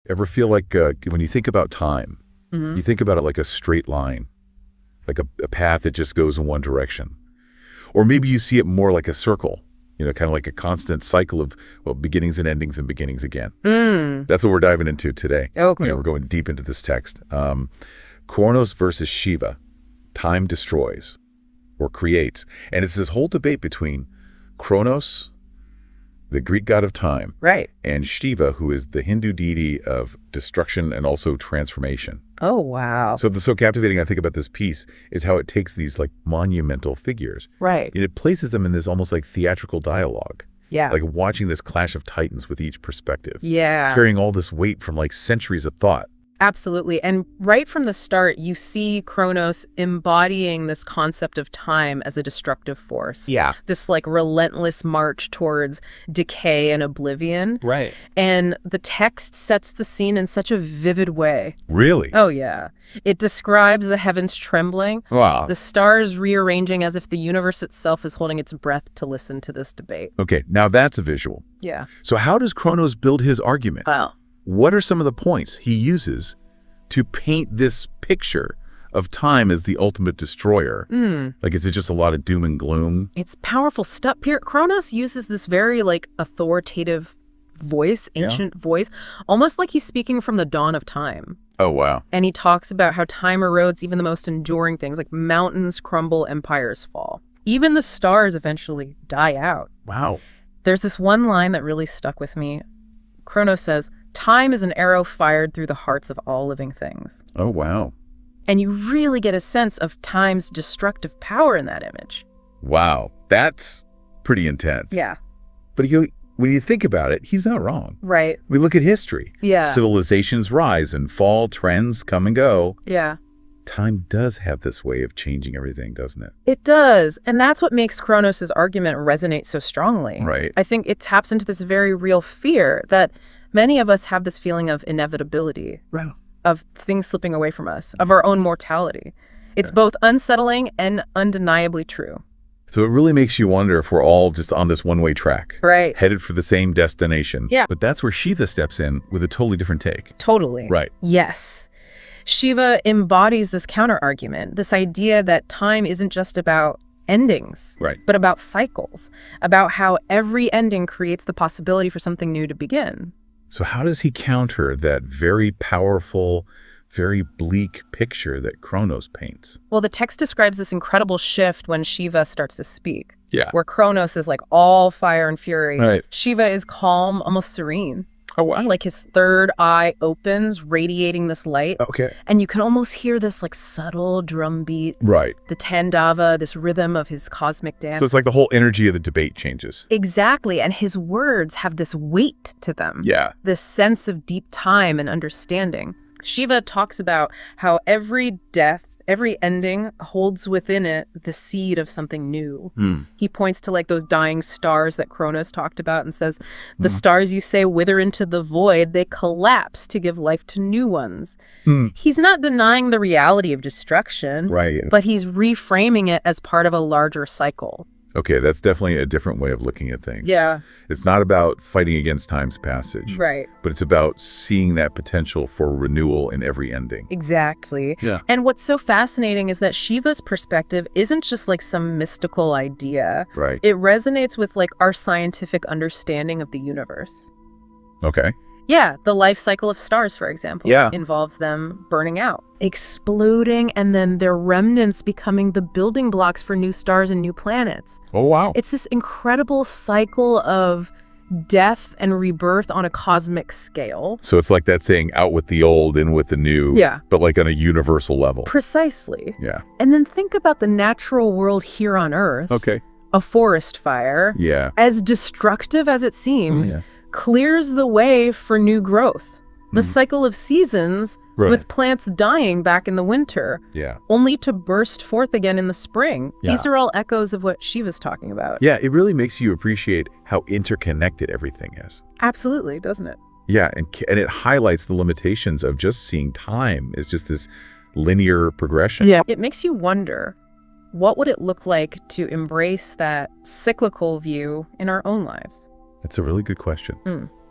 Ever feel like when you think about time, you think about it like a straight line, like a path that just goes in one direction? Or maybe you see it more like a circle, kind of like a constant cycle of, beginnings and endings and beginnings again. That's what we're diving into today. Okay. We're going deep into this text. Cronos versus Shiva, time destroys or creates. And it's this whole debate between Cronos, the Greek god of time, Right. and Shiva, who is the Hindu deity of destruction and also transformation. Oh, wow. So the so captivating I think about this piece is how it takes these like monumental figures. Right. And it places them in this almost like theatrical dialogue. Yeah. Like watching this clash of titans with each perspective. Yeah. Carrying all this weight from like centuries of thought. Absolutely. And right from the start, you see Cronos embodying this concept of time as a destructive force. Yeah. This like relentless march towards decay and oblivion. Right. And the text sets the scene in such a vivid way. Really? Oh, yeah. It describes the heavens trembling, Wow. the stars rearranging as if the universe itself is holding its breath to listen to this debate. Okay, now that's a visual. Yeah. So how does Cronos build his argument? Wow. What are some of the points he uses to paint this picture of time as the ultimate destroyer? Like, is it just a lot of doom and gloom? It's powerful stuff. Cronos uses this very like authoritative voice, ancient voice, almost like he's speaking from the dawn of time. Oh, wow. And he talks about how time erodes even the most enduring things, like mountains crumble, empires fall. Even the stars eventually die out. Wow. There's this one line that really stuck with me. Cronos says, "Time is an arrow fired through the hearts of all living things." Oh, wow. And you really get a sense of time's destructive power in that image. Wow. That's pretty intense. Yeah. But when you think about it, he's not wrong. Right. We look at history. Yeah. Civilizations rise and fall, trends come and go. Yeah. Time does have this way of changing everything, doesn't it? It does. And that's what makes Cronos' argument resonate so strongly. Right. I think it taps into this very real fear that many of us have this feeling of inevitability, Right. of things slipping away from us, of our own mortality. It's both unsettling and undeniably true. So it really makes you wonder if we're all just on this one-way track. Right. Headed for the same destination. Yeah. But that's where Shiva steps in with a totally different take. Totally. Right. Yes. Shiva embodies this counter-argument, this idea that time isn't just about endings, Right. but about cycles, about how every ending creates the possibility for something new to begin. So how does he counter that very powerful, very bleak picture that Cronos paints? Well, the text describes this incredible shift when Shiva starts to speak, Yeah. where Cronos is like all fire and fury. Right. Shiva is calm, almost serene. Oh, wow. Like his third eye opens, radiating this light. Okay. And you can almost hear this like subtle drum beat, Right. the Tandava, this rhythm of his cosmic dance. So it's like the whole energy of the debate changes. Exactly. And his words have this weight to them. Yeah. This sense of deep time and understanding. Shiva talks about how every death, every ending holds within it the seed of something new. He points to like those dying stars that Cronos talked about and says, the stars you say wither into the void, they collapse to give life to new ones. He's not denying the reality of destruction, Right. but he's reframing it as part of a larger cycle. Okay, that's definitely a different way of looking at things. Yeah. It's not about fighting against time's passage. Right. But it's about seeing that potential for renewal in every ending. Exactly. Yeah. And what's so fascinating is that Shiva's perspective isn't just like some mystical idea. Right. It resonates with like our scientific understanding of the universe. Okay. Yeah, the life cycle of stars, for example, Yeah. involves them burning out, exploding, and then their remnants becoming the building blocks for new stars and new planets. Oh, wow. It's this incredible cycle of death and rebirth on a cosmic scale. So it's like that saying, out with the old, in with the new. Yeah. But like on a universal level. Precisely. Yeah. And then think about the natural world here on Earth. Okay. A forest fire, Yeah. as destructive as it seems, Yeah. clears the way for new growth. The cycle of seasons, Right. with plants dying back in the winter, Yeah. only to burst forth again in the spring. Yeah. These are all echoes of what Shiva's talking about. Yeah, it really makes you appreciate how interconnected everything is. Absolutely, doesn't it? Yeah, and it highlights the limitations of just seeing time as just this linear progression. Yeah. It makes you wonder, what would it look like to embrace that cyclical view in our own lives? That's a really good question.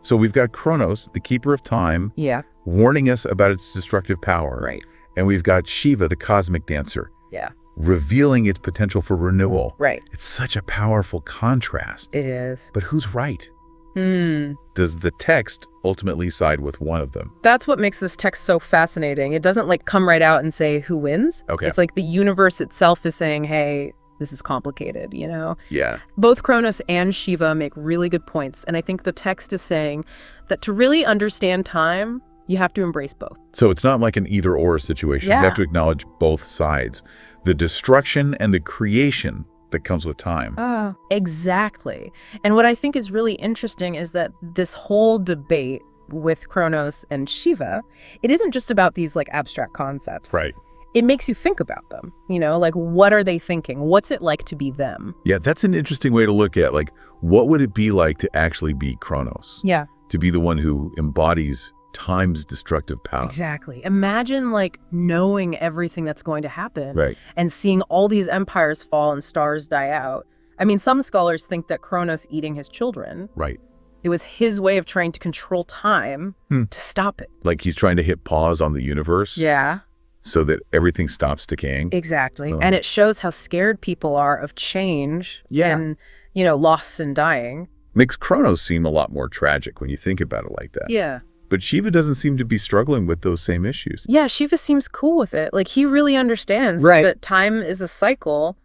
So we've got Cronos, the keeper of time, Yeah. warning us about its destructive power. Right. And we've got Shiva, the cosmic dancer, Yeah. revealing its potential for renewal. Right. It's such a powerful contrast. It is. But who's right? Hmm. Does the text ultimately side with one of them? That's what makes this text so fascinating. It doesn't like come right out and say who wins. Okay. It's like the universe itself is saying, hey, this is complicated, you know? Yeah. Both Cronos and Shiva make really good points. And I think the text is saying that to really understand time, you have to embrace both. So it's not like an either-or situation. Yeah. You have to acknowledge both sides. The destruction and the creation that comes with time. Oh, exactly. And what I think is really interesting is that this whole debate with Cronos and Shiva, it isn't just about these like abstract concepts. Right. It makes you think about them, you know, like what are they thinking? What's it like to be them? Yeah, that's an interesting way to look at, like, what would it be like to actually be Cronos? Yeah, To be the one who embodies time's destructive power. exactly. Imagine like knowing everything that's going to happen Right. and seeing all these empires fall and stars die out. I mean, some scholars think that Cronos eating his children, Right. it was his way of trying to control time to stop it. Like he's trying to hit pause on the universe. Yeah. So that everything stops decaying. Exactly. Oh. And it shows how scared people are of change Yeah. and, you know, loss and dying. Makes Cronos seem a lot more tragic when you think about it like that. Yeah. But Shiva doesn't seem to be struggling with those same issues. Yeah, Shiva seems cool with it. Like, he really understands Right. that time is a cycle.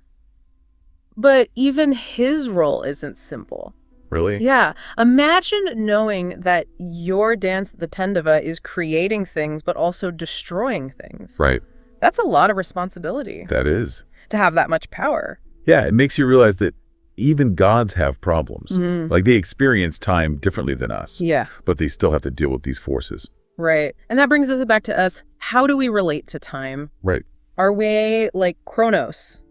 But even his role isn't simple. Really? Yeah. Imagine knowing that your dance, the Tendava, is creating things, but also destroying things. Right. That's a lot of responsibility That is. to have that much power. Yeah, it makes you realize that even gods have problems. Mhm. Like they experience time differently than us, Yeah. but they still have to deal with these forces. Right. And that brings us back to us. How do we relate to time? Right. Are we like Cronos,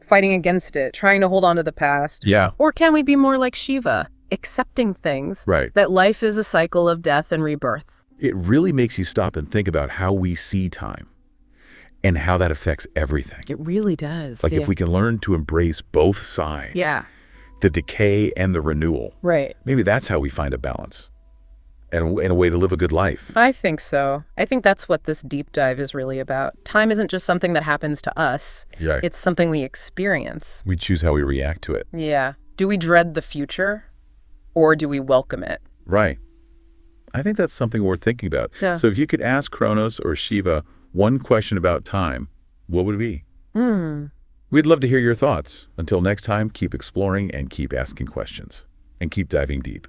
fighting against it, trying to hold on to the past? Yeah. Or can we be more like Shiva, accepting things, Right. that life is a cycle of death and rebirth? It really makes you stop and think about how we see time and how that affects everything. It really does. Like if we can learn to embrace both sides, Yeah. the decay and the renewal, Right. maybe that's how we find a balance and a way to live a good life. I think so. I think that's what this deep dive is really about. Time isn't just something that happens to us. Yeah. It's something we experience. We choose how we react to it. Yeah. Do we dread the future or do we welcome it? Right. I think that's something worth thinking about. Yeah. So if you could ask Cronos or Shiva one question about time, what would it be? We'd love to hear your thoughts. Until next time, keep exploring and keep asking questions and keep diving deep.